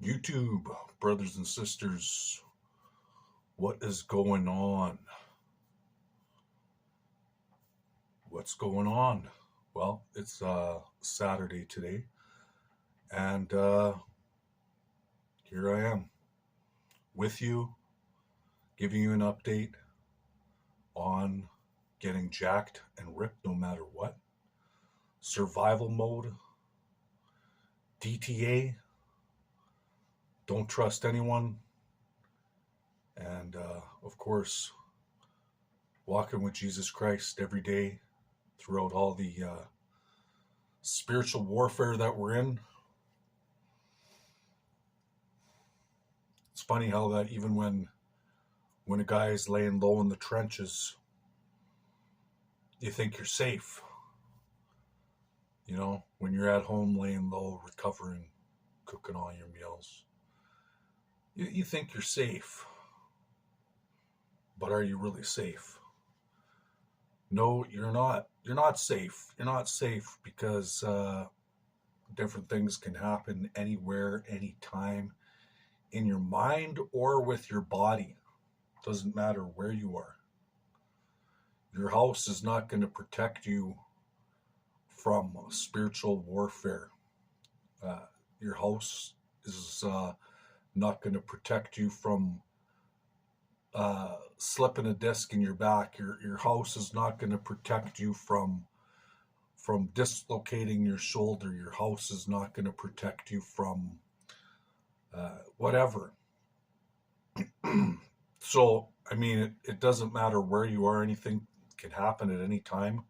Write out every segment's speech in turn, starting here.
YouTube, brothers and sisters, what is going on? What's going on? Well, it's Saturday today, and here I am with you, giving you an update on getting jacked and ripped no matter what, survival mode, DTA, don't trust anyone, and of course, walking with Jesus Christ every day throughout all the spiritual warfare that we're in. It's funny how that even when a guy is laying low in the trenches, you think you're safe. You know, when you're at home laying low, recovering, cooking all your meals, you think you're safe. But are you really safe? No, you're not. You're not safe. You're not safe because different things can happen anywhere, anytime, in your mind or with your body. Doesn't matter where you are. Your house is not going to protect you from spiritual warfare. Your house is not going to protect you from slipping a disc in your back. Your house is not going to protect you from dislocating your shoulder. Your house is not going to protect you from whatever. So, I mean, it doesn't matter where you are. Anything can happen at any time.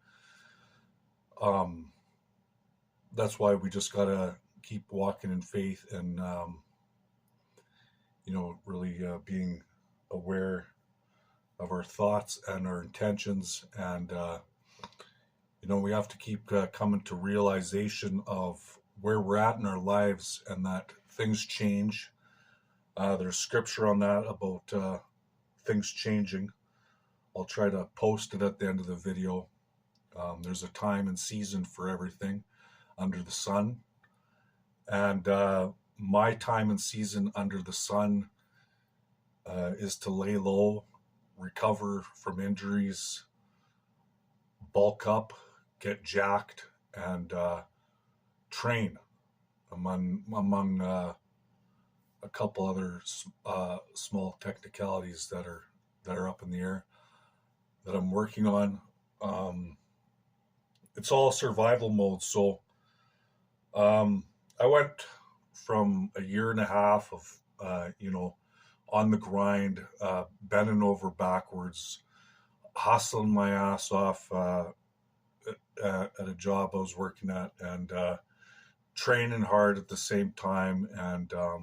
That's why we just got to keep walking in faith and, really being aware of our thoughts and our intentions. And, we have to keep coming to realization of where we're at in our lives and that things change. There's scripture on that about things changing. I'll try to post it at the end of the video. There's a time and season for everything under the sun. And my time and season under the sun is to lay low, recover from injuries, bulk up, get jacked, and train among a couple other small technicalities that are up in the air that I'm working on. It's all survival mode. So I went from a year and a half of on the grind, bending over backwards, hustling my ass off at a job I was working at, and training hard at the same time. And I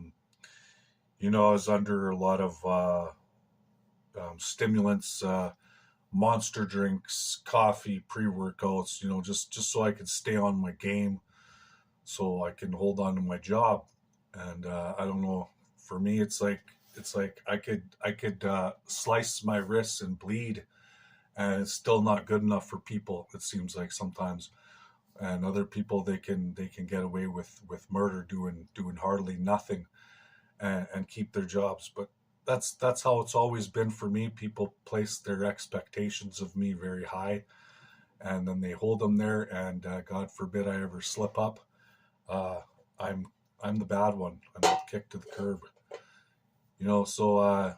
was under a lot of stimulants, monster drinks, coffee, pre-workouts, just so I could stay on my game, so I can hold on to my job. And I don't know, for me, it's like I could slice my wrists and bleed, and it's still not good enough for people. It seems like sometimes, and other people, they can get away with murder, doing hardly nothing, and keep their jobs. But that's how it's always been for me. People place their expectations of me very high, and then they hold them there. And God forbid I ever slip up. I'm the bad one. I'm kicked to the curb. So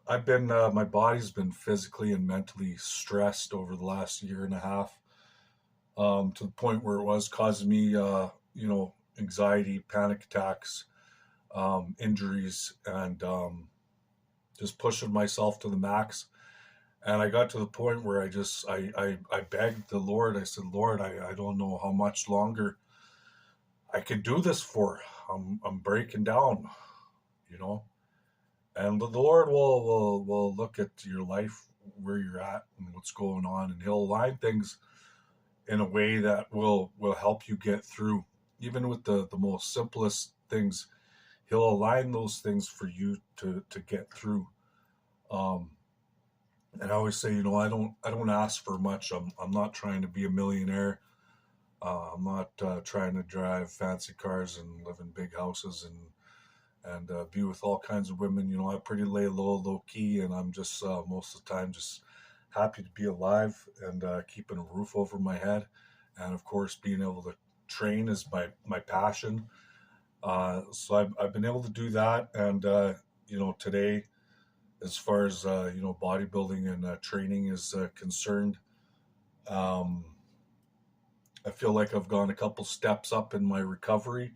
I've been my body's been physically and mentally stressed over the last year and a half, to the point where it was causing me anxiety, panic attacks, injuries, and just pushing myself to the max. And I got to the point where I begged the Lord. I said, Lord, I don't know how much longer I could do this for. I'm breaking down, and the Lord will look at your life, where you're at and what's going on, and He'll align things in a way that will help you get through. Even with the most simplest things, He'll align those things for you to get through. And I always say, I don't ask for much. I'm not trying to be a millionaire. I'm not trying to drive fancy cars and live in big houses and be with all kinds of women. I pretty lay low key, and I'm just most of the time just happy to be alive and keeping a roof over my head. And of course, being able to train is my passion. So I've been able to do that. And, today, as far as, bodybuilding and training is concerned, um, I feel like I've gone a couple steps up in my recovery.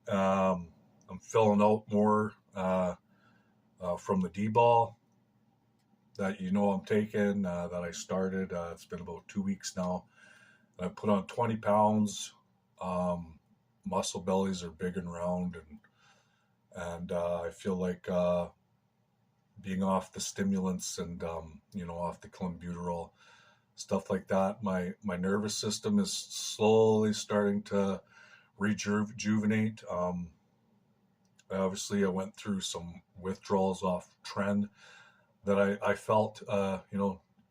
Um, I'm filling out more from the D-ball that I'm taking that I started. It's been about 2 weeks now. I put on 20 pounds. Muscle bellies are big and round, and I feel like being off the stimulants and off the clenbuterol, stuff like that. My nervous system is slowly starting to rejuvenate. Obviously, I went through some withdrawals off trend that I felt,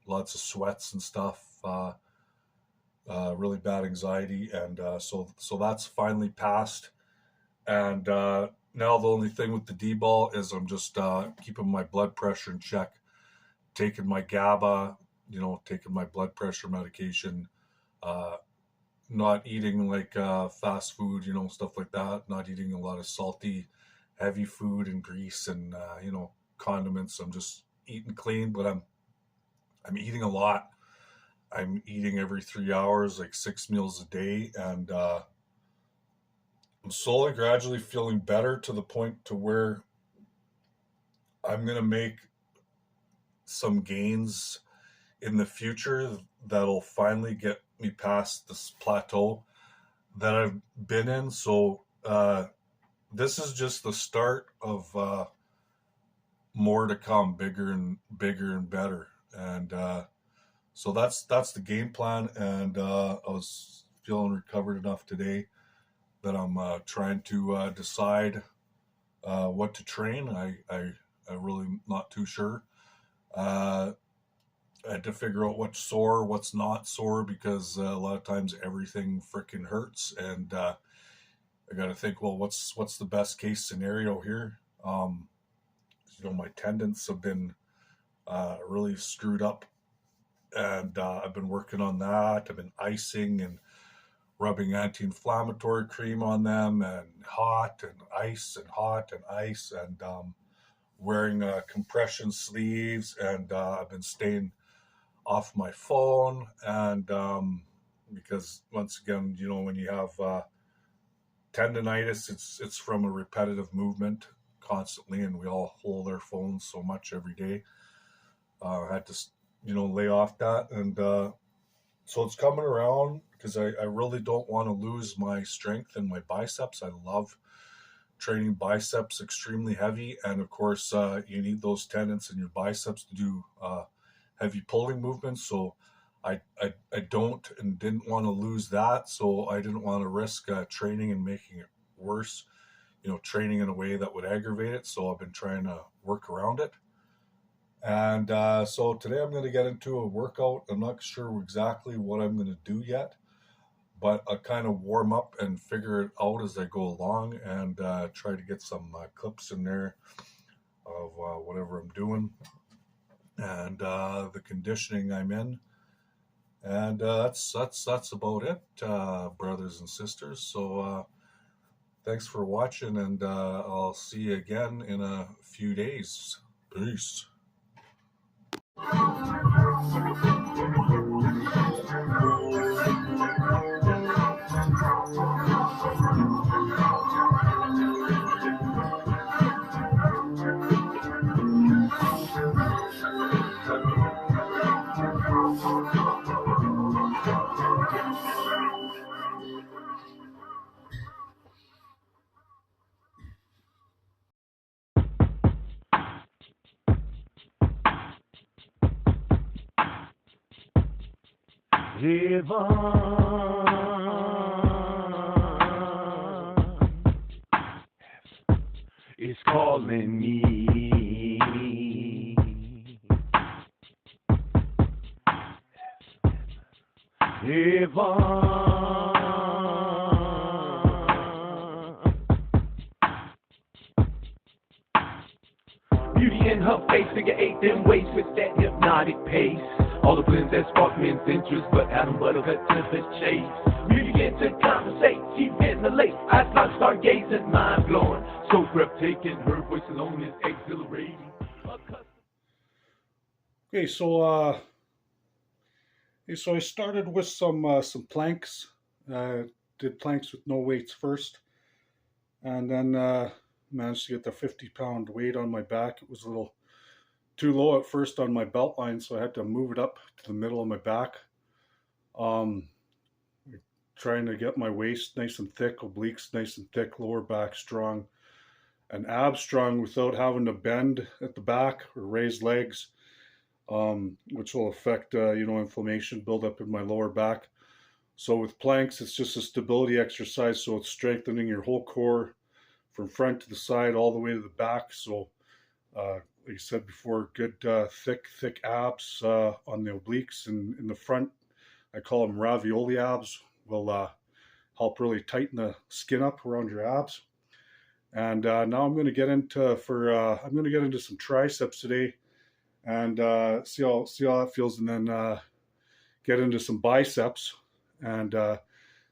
lots of sweats and stuff, really bad anxiety, and so that's finally passed. And now the only thing with the D-ball is I'm just keeping my blood pressure in check, taking my GABA, taking my blood pressure medication, uh, not eating like fast food, stuff like that, not eating a lot of salty, heavy food and grease and, condiments. I'm just eating clean, but I'm eating a lot. I'm eating every 3 hours, like 6 meals a day, and I'm slowly, gradually feeling better to the point to where I'm gonna make some gains in the future that'll finally get me past this plateau that I've been in. So this is just the start of more to come, bigger and bigger and better. And so that's the game plan. And I was feeling recovered enough today that I'm trying to decide what to train. I really not too sure. I had to figure out what's sore, what's not sore, because a lot of times everything freaking hurts, and I got to think, well, what's the best case scenario here? My tendons have been really screwed up, and I've been working on that. I've been icing and rubbing anti-inflammatory cream on them, and hot and ice and hot and ice, and wearing compression sleeves, and I've been staying off my phone, and because once again, when you have tendonitis, it's from a repetitive movement constantly, and we all hold our phones so much every day. I had to lay off that, and so it's coming around, because I really don't want to lose my strength in my biceps. I love training biceps extremely heavy, and of course you need those tendons in your biceps to do heavy pulling movements. So I don't and didn't want to lose that, so I didn't want to risk training and making it worse, training in a way that would aggravate it. So I've been trying to work around it. And so today I'm going to get into a workout. I'm not sure exactly what I'm going to do yet, but I kind of warm up and figure it out as I go along, and try to get some clips in there of whatever I'm doing, and the conditioning I'm in. And that's about it, brothers and sisters. So thanks for watching, and I'll see you again in a few days. Peace. Heaven is calling me. Heaven her face, figure eight them waist with that hypnotic pace. All the blends that spark men's interest, but Adam Buttercutt to the chase. We begin to conversate, she's getting the late. I start gazing, mind blowing, so breathtaking. Her voice alone is exhilarating. Okay, so I started with some planks. Did planks with no weights first, and then managed to get the 50-pound weight on my back. It was a little too low at first on my belt line, so I had to move it up to the middle of my back. Trying to get my waist nice and thick, obliques nice and thick, lower back strong, and abs strong without having to bend at the back or raise legs, which will affect inflammation build up in my lower back. So with planks, it's just a stability exercise, so it's strengthening your whole core from front to the side all the way to the back. So like I said before, good thick abs on the obliques and in the front. I call them ravioli abs. Will help really tighten the skin up around your abs. And now I'm going to get into some triceps today, and see how that feels, and then get into some biceps and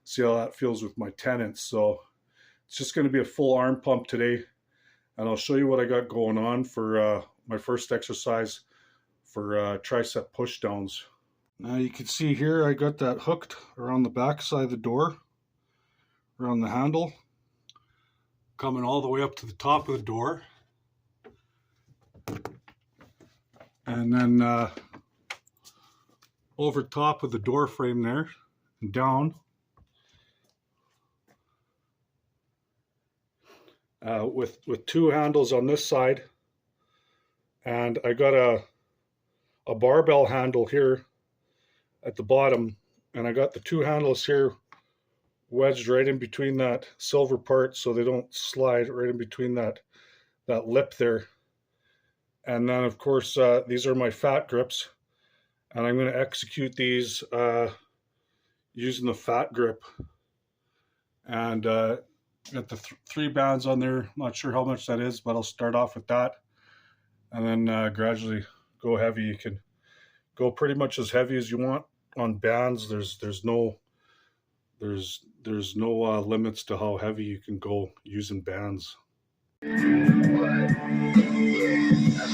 see how that feels with my tendons. So it's just going to be a full arm pump today, and I'll show you what I got going on for my first exercise for tricep push downs. Now you can see here I got that hooked around the back side of the door, around the handle, coming all the way up to the top of the door. And then over top of the door frame there and down. With two handles on this side, and I got a barbell handle here at the bottom, and I got the two handles here wedged right in between that silver part so they don't slide, right in between that lip there. And then of course these are my fat grips, and I'm going to execute these using the fat grip. And got the three bands on there. Not sure how much that is, but I'll start off with that, and then gradually go heavy. You can go pretty much as heavy as you want on bands. There's no limits to how heavy you can go using bands. That's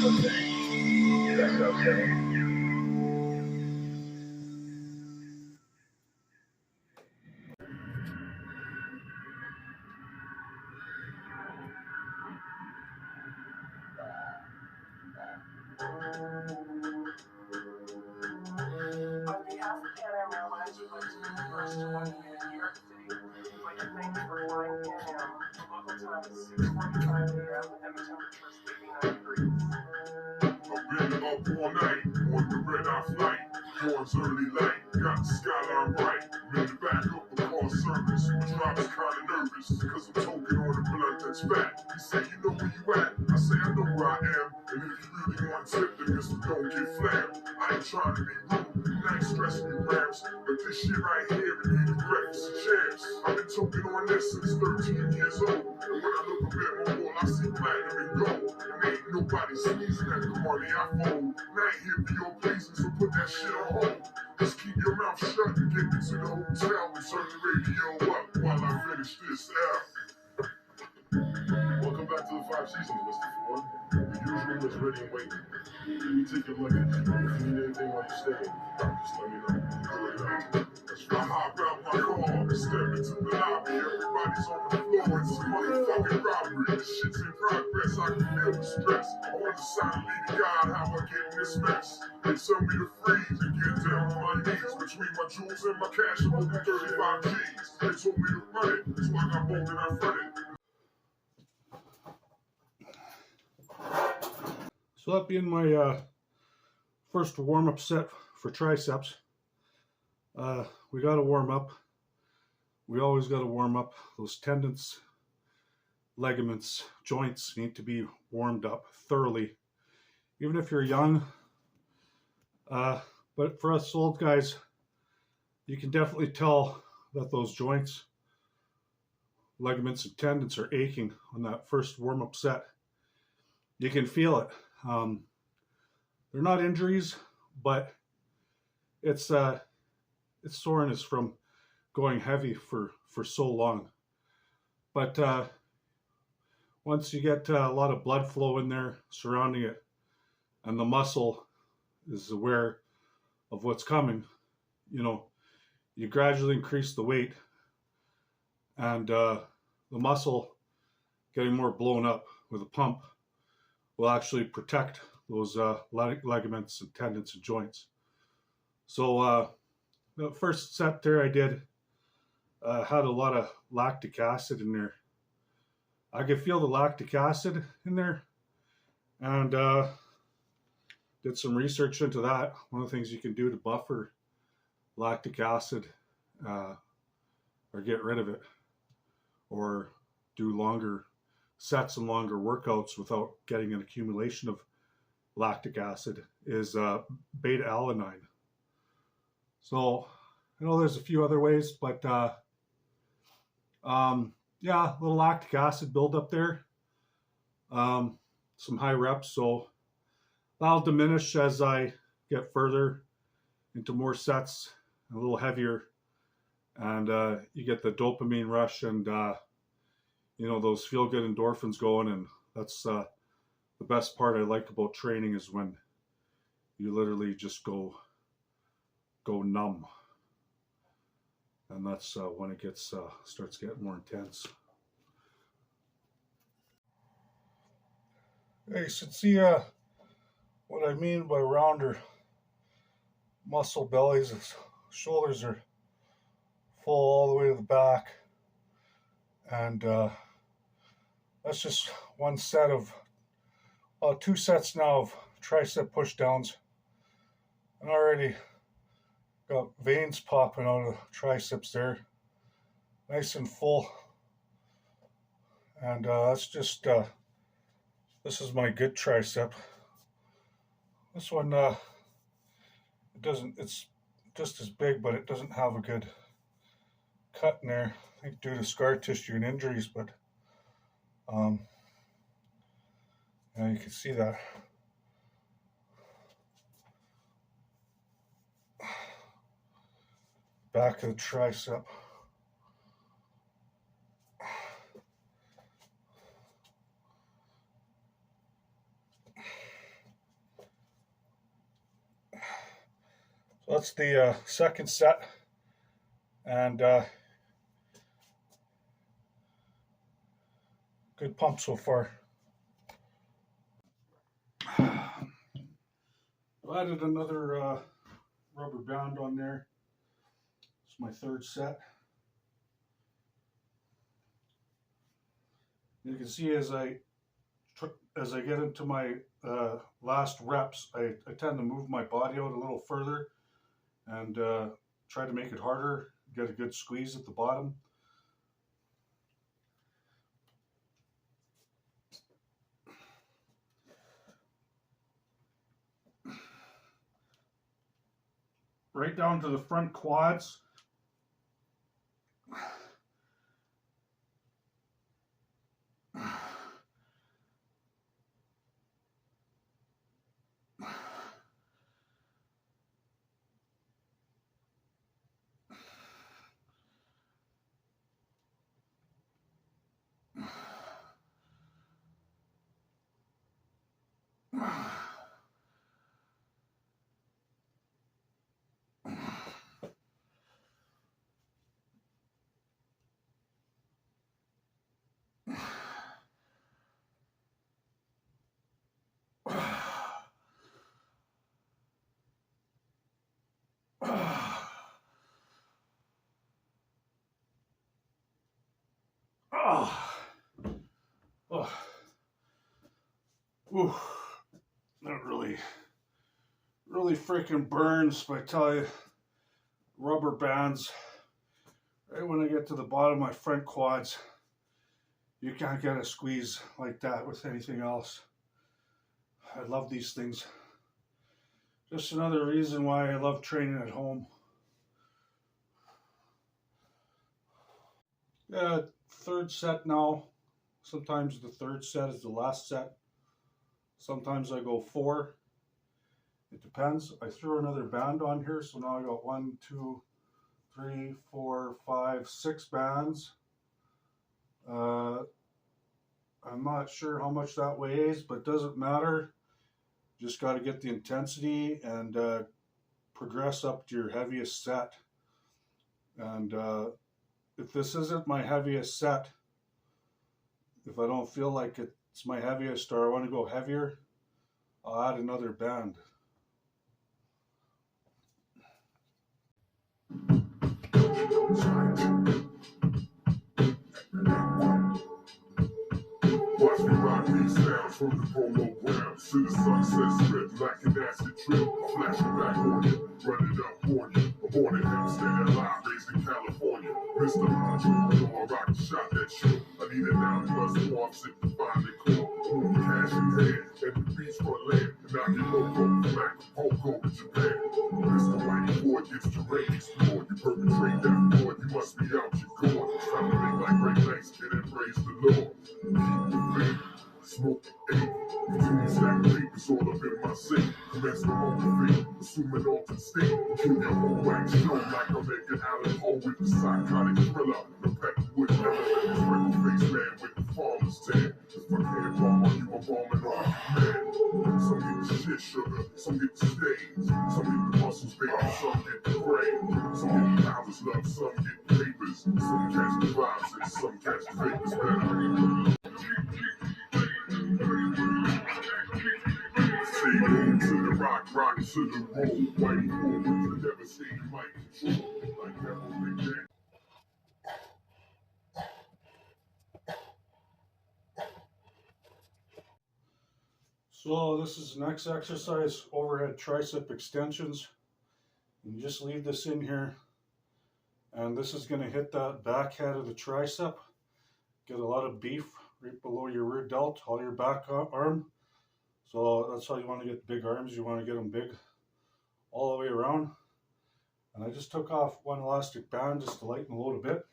okay. That's okay. On behalf of Pan Am Airlines, we'd like to be the first to welcome you to New York City. We'd like to thank you for flying Pan Am. Local time is 6:45 a.m. and the temperature is 89 degrees. I've been up all night on the red-eye flight. Dawn's early light, got the skyline bright. Made the back up the car service. My driver's kinda nervous, cause I'm toking on the blunt that's fat. He said, you know where you at? I say, I know where I am. And if you really want to tip, then Mr. Don't get flammed. I ain't trying to be rude, and I ain't stressing you rams. But this shit right here, it need the breakfast of champs. I've been toking on this since 13 years old. And when I look up at my wall, I see platinum and gold. And ain't nobody sneezing at the money I fold. And I ain't here for your pleasing, so put that shit on hold. Just keep your mouth shut and get me to the hotel and turn the radio up while I finish this out. Welcome back to the Five Seasons, Mr. Ford. The usual is ready and waiting. Let me take your luggage. If you need anything while you're staying, just let me know. I hop out my car, step into the lobby. Everybody's on the floor. It's a motherfucking robbery. This shit's in progress. I can feel the stress. I want to sign lead to God how I get in this mess. They tell me to freeze and get down on my knees. Between my jewels and my cash, I'm holding 35 G's. They told me to run it, so I got bold and I fronted. So that being my first warm-up set for triceps, we got to warm up. We always got to warm up. Those tendons, ligaments, joints need to be warmed up thoroughly, even if you're young. But for us old guys, you can definitely tell that those joints, ligaments, and tendons are aching on that first warm-up set. You can feel it. They're not injuries, but it's soreness from going heavy for so long. But once you get a lot of blood flow in there surrounding it, and the muscle is aware of what's coming, you gradually increase the weight, and the muscle getting more blown up with a pump will actually protect those ligaments and tendons and joints. So the first set there I did had a lot of lactic acid in there. I could feel the lactic acid in there, and did some research into that. One of the things you can do to buffer lactic acid or get rid of it, or do longer sets and longer workouts without getting an accumulation of lactic acid, is beta alanine. So I know there's a few other ways, but yeah, a little lactic acid buildup there. Some high reps, so that'll diminish as I get further into more sets, a little heavier, and you get the dopamine rush and those feel good endorphins going, and that's the best part I like about training, is when you literally just go numb, and that's when it gets starts getting more intense. Hey, so see what I mean by rounder muscle bellies is shoulders are full all the way to the back, and that's just one set of 2 sets now of tricep push downs, and already got veins popping out of the triceps there, nice and full. And that's just this is my good tricep. This one it's just as big, but it doesn't have a good cut in there, I think due to scar tissue and injuries, but yeah, you can see that. Back of the tricep. So that's the second set, and good pump so far. I added another rubber band on there. It's my third set. You can see as I get into my last reps, I tend to move my body out a little further and try to make it harder, get a good squeeze at the bottom. Right down to the front quads. Ooh, that really freaking burns. But I tell you, rubber bands, right when I get to the bottom of my front quads, you can't get a squeeze like that with anything else. I love these things. Just another reason why I love training at home. Yeah, third set now. Sometimes the third set is the last set. Sometimes I go 4. It depends. I threw another band on here, so now I got 1, 2, 3, 4, 5, 6 bands. I'm not sure how much that weighs, but it doesn't matter. Just got to get the intensity and progress up to your heaviest set. And if this isn't my heaviest set, if I don't feel like it's my heaviest or I want to go heavier, I'll add another band. Watch me rock these sounds from the polo ground. See the sunset strip like an acid trip. Flash it back on you, run it up on you. I'm on it, Hempstead, alive, raised in California. Mr. Macho, I know I rock a shot that show. I need a 9+ off, sip to find it cool. Move cash in hand, and the beachfront land. And I get loco, back to Poco in Japan. Mr. Whitey Boy gets to rain explore. You perpetrate that fraud, you must be out your gourd. Trying to make like Great Lakes, get and praise the Lord. Keep the faith, smoke the 8. Continue stack papers all up in my safe. Commence to motivate, assume an altered state. Kill your whole wax show like I'm making Alan Poe with the psychotic thriller. The Peckerwood element, this freckle face man with the farmer's tan. If I can't bomb on you, I'm bombing on you, man. Some get the shit sugar, some get the stains, some get the muscles, baby, some get the brain. Some get the powers, love, some get the papers. Some catch the vibes and some catch the vapors better. Say roll to the rock, rock to the roll. Whitey forward with the devastating mic control. Like Devil Big Dan. So this is the next exercise, overhead tricep extensions. You just leave this in here, and this is going to hit that back head of the tricep. Get a lot of beef right below your rear delt, all your back arm. So that's how you want to get big arms. You want to get them big all the way around. And I just took off one elastic band just to lighten the load a bit.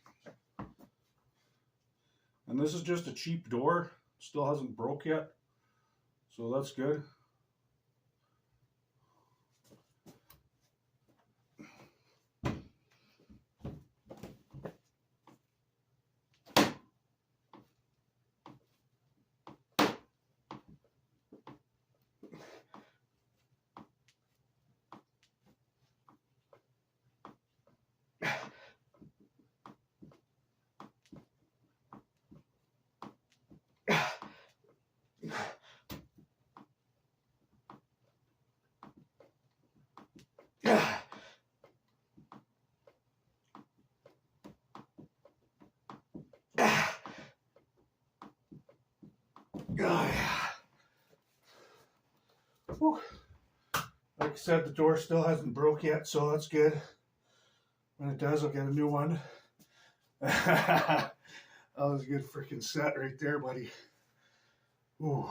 And this is just a cheap door. Still hasn't broke yet. So that's good. Whew. Like I said, the door still hasn't broke yet, so that's good. When it does, I'll get a new one. That was a good freaking set right there, buddy. Ooh.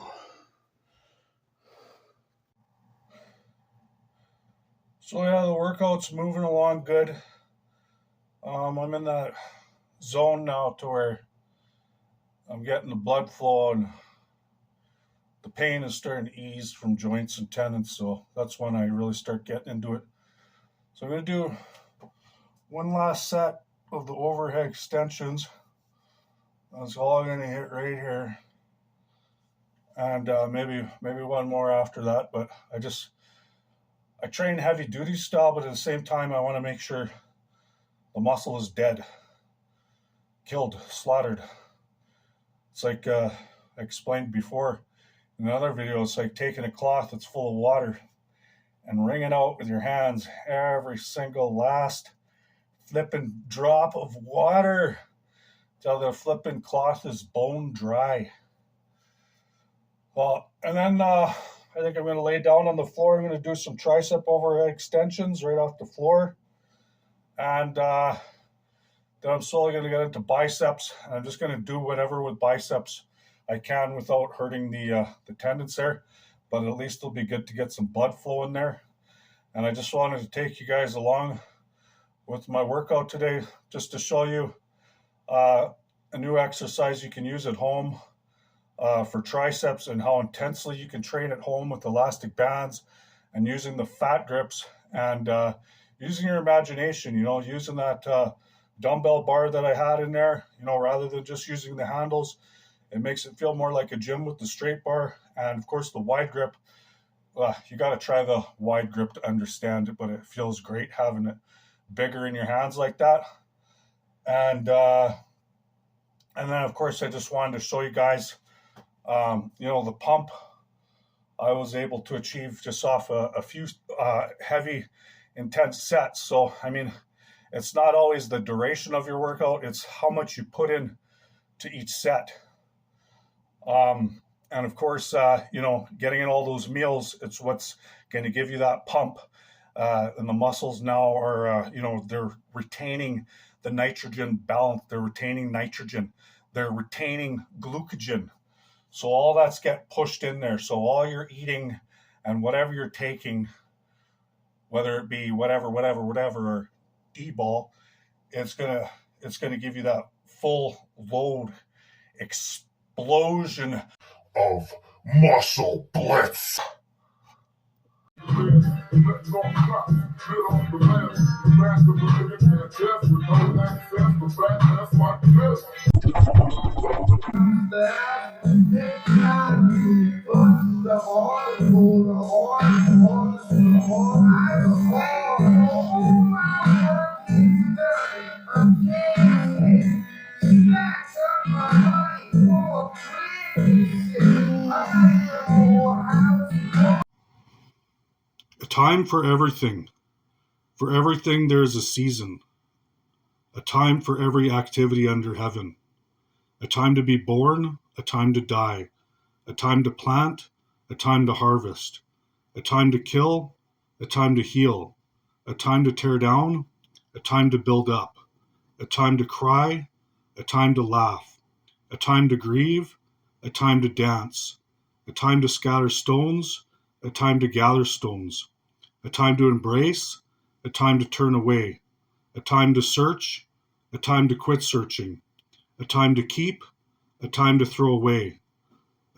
So yeah, the workout's moving along good. I'm in that zone now to where I'm getting the blood flow and the pain is starting to ease from joints and tendons, so that's when I really start getting into it. So I'm going to do one last set of the overhead extensions. That's all I'm going to hit right here, and maybe one more after that. But I train heavy duty style, but at the same time I want to make sure the muscle is dead, killed, slaughtered. It's like I explained before in another video, it's like taking a cloth that's full of water and wringing out with your hands every single last flipping drop of water till the flipping cloth is bone dry. Well, and then I think I'm going to lay down on the floor. I'm going to do some tricep overhead extensions right off the floor. And then I'm slowly going to get into biceps. And I'm just going to do whatever with biceps I can without hurting the tendons there. But at least it'll be good to get some blood flow in there. And I just wanted to take you guys along with my workout today, just to show you a new exercise you can use at home. for triceps, and how intensely you can train at home with elastic bands and using the fat grips and using your imagination, using that dumbbell bar that I had in there, rather than just using the handles. It makes it feel more like a gym with the straight bar. And of course, the wide grip, you got to try the wide grip to understand it, but it feels great having it bigger in your hands like that. And then, of course, I just wanted to show you guys, the pump I was able to achieve just off a few heavy, intense sets. So, I mean, it's not always the duration of your workout, it's how much you put in to each set. And of course, getting in all those meals, it's what's going to give you that pump. And the muscles now are, they're retaining the nitrogen balance. They're retaining nitrogen. They're retaining glucogen. So all that's get pushed in there. So all you're eating and whatever you're taking, whether it be whatever, or D-ball, it's gonna give you that full load explosion Of muscle blitz. A time for everything. For everything there is a season. A time for every activity under heaven. A time to be born, a time to die. A time to plant, a time to harvest. A time to kill, a time to heal. A time to tear down, a time to build up. A time to cry, a time to laugh. A time to grieve, a time to dance. A time to scatter stones, a time to gather stones. A time to embrace, a time to turn away. A time to search, a time to quit searching. A time to keep, a time to throw away.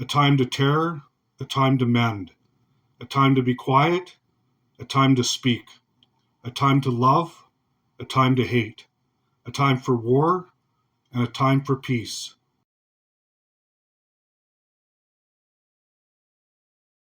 A time to tear, a time to mend. A time to be quiet, a time to speak. A time to love, a time to hate. A time for war, and a time for peace.